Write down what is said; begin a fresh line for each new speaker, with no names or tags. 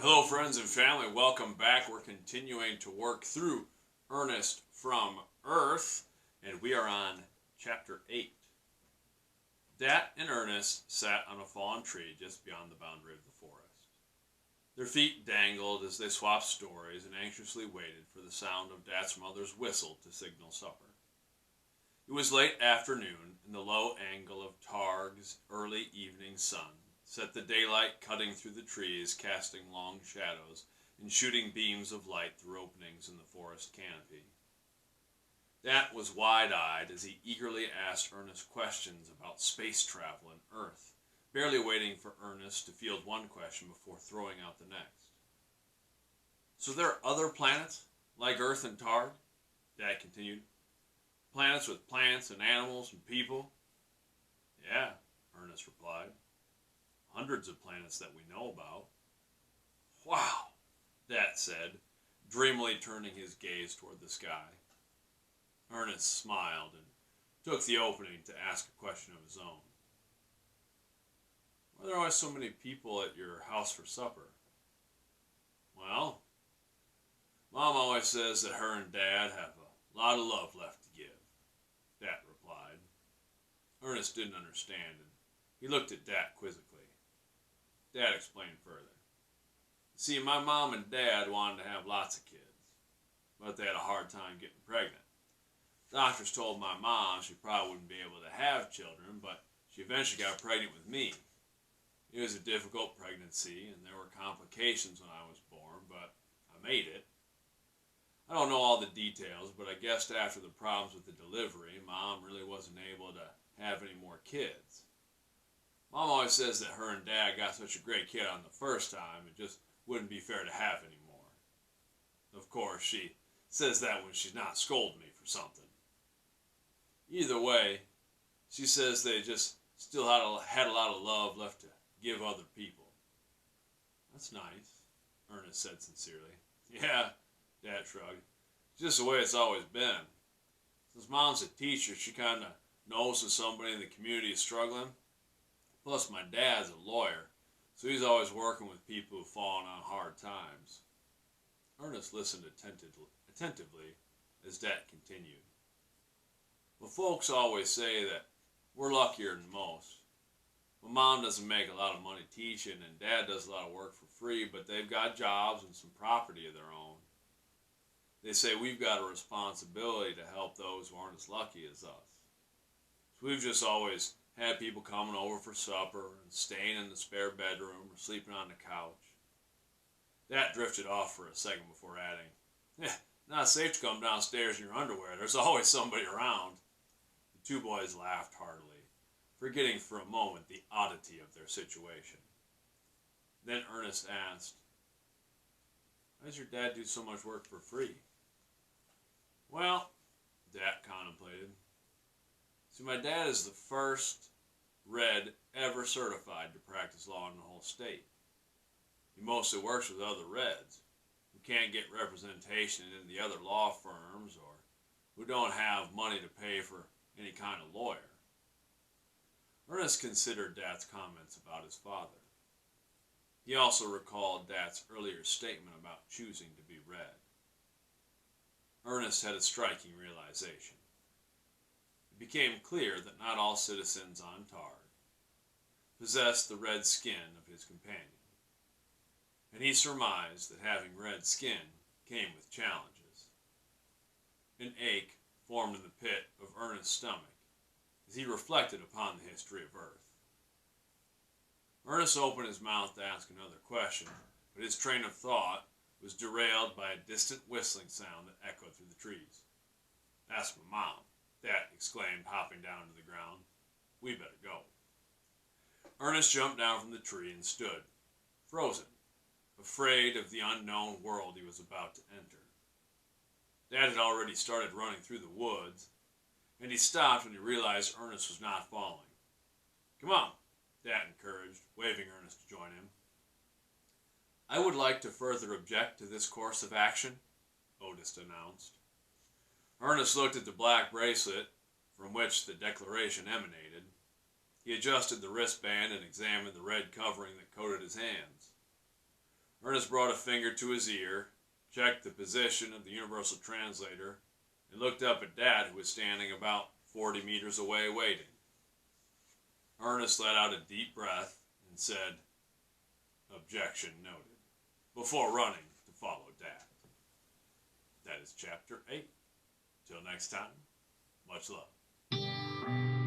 Hello, friends and family. Welcome back. We're continuing to work through Ernest from Earth, and we are on Chapter 8. Dat and Ernest sat on a fallen tree just beyond the boundary of the forest. Their feet dangled as they swapped stories and anxiously waited for the sound of Dat's mother's whistle to signal supper. It was late afternoon, and the low angle of Targ's early evening sun set the daylight cutting through the trees, casting long shadows and shooting beams of light through openings in the forest canopy. Dat was wide-eyed as he eagerly asked Ernest questions about space travel and Earth, barely waiting for Ernest to field one question before throwing out the next. So there are other planets, like Earth and Targ? Dat continued. Planets with plants and animals and people? Yeah, Ernest replied. Hundreds of planets that we know about. Wow, Dat said, dreamily turning his gaze toward the sky. Ernest smiled and took the opening to ask a question of his own. Why are there always so many people at your house for supper? Well, Mom always says that her and Dad have a lot of love left to give, Dat replied. Ernest didn't understand, and he looked at Dat quizzically. Dad explained further. See, my mom and Dad wanted to have lots of kids, but they had a hard time getting pregnant. Doctors told my mom she probably wouldn't be able to have children, but she eventually got pregnant with me. It was a difficult pregnancy, and there were complications when I was born, but I made it. I don't know all the details, but I guessed after the problems with the delivery, Mom really wasn't able to have any more kids. Mom always says that her and Dad got such a great kid on the first time, it just wouldn't be fair to have any more. Of course, she says that when she's not scolding me for something. Either way, she says they just still had a lot of love left to give other people. That's nice, Ernest said sincerely. Yeah, Dad shrugged. It's just the way it's always been. Since Mom's a teacher, she kind of knows that somebody in the community is struggling. Plus, my dad's a lawyer, so he's always working with people who've fallen on hard times. Ernest listened attentively as Dat continued. Well, folks always say that we're luckier than most. My mom doesn't make a lot of money teaching, and Dad does a lot of work for free, but they've got jobs and some property of their own. They say we've got a responsibility to help those who aren't as lucky as us. So we've just always had people coming over for supper and staying in the spare bedroom or sleeping on the couch. Dat drifted off for a second before adding, not safe to come downstairs in your underwear. There's always somebody around. The two boys laughed heartily, forgetting for a moment the oddity of their situation. Then Ernest asked, why does your dad do so much work for free? Well, Dat contemplated. See, my dad is the first Red ever certified to practice law in the whole state. He mostly works with other Reds who can't get representation in the other law firms or who don't have money to pay for any kind of lawyer. Ernest considered Dat's comments about his father. He also recalled Dat's earlier statement about choosing to be Red. Ernest had a striking realization. It became clear that not all citizens on Targ possessed the red skin of his companion, and he surmised that having red skin came with challenges. An ache formed in the pit of Ernest's stomach as he reflected upon the history of Earth. Ernest opened his mouth to ask another question, but his train of thought was derailed by a distant whistling sound that echoed through the trees. That's my mom, Dat exclaimed, hopping down to the ground. We better go. Ernest jumped down from the tree and stood, frozen, afraid of the unknown world he was about to enter. Dad had already started running through the woods, and he stopped when he realized Ernest was not following. Come on, Dad encouraged, waving Ernest to join him. I would like to further object to this course of action, Otis announced. Ernest looked at the black bracelet from which the declaration emanated. He adjusted the wristband and examined the red covering that coated his hands. Ernest brought a finger to his ear, checked the position of the universal translator, and looked up at Dad, who was standing about 40 meters away waiting. Ernest let out a deep breath and said, "Objection noted," before running to follow Dad. That is Chapter 8. Till next time, much love.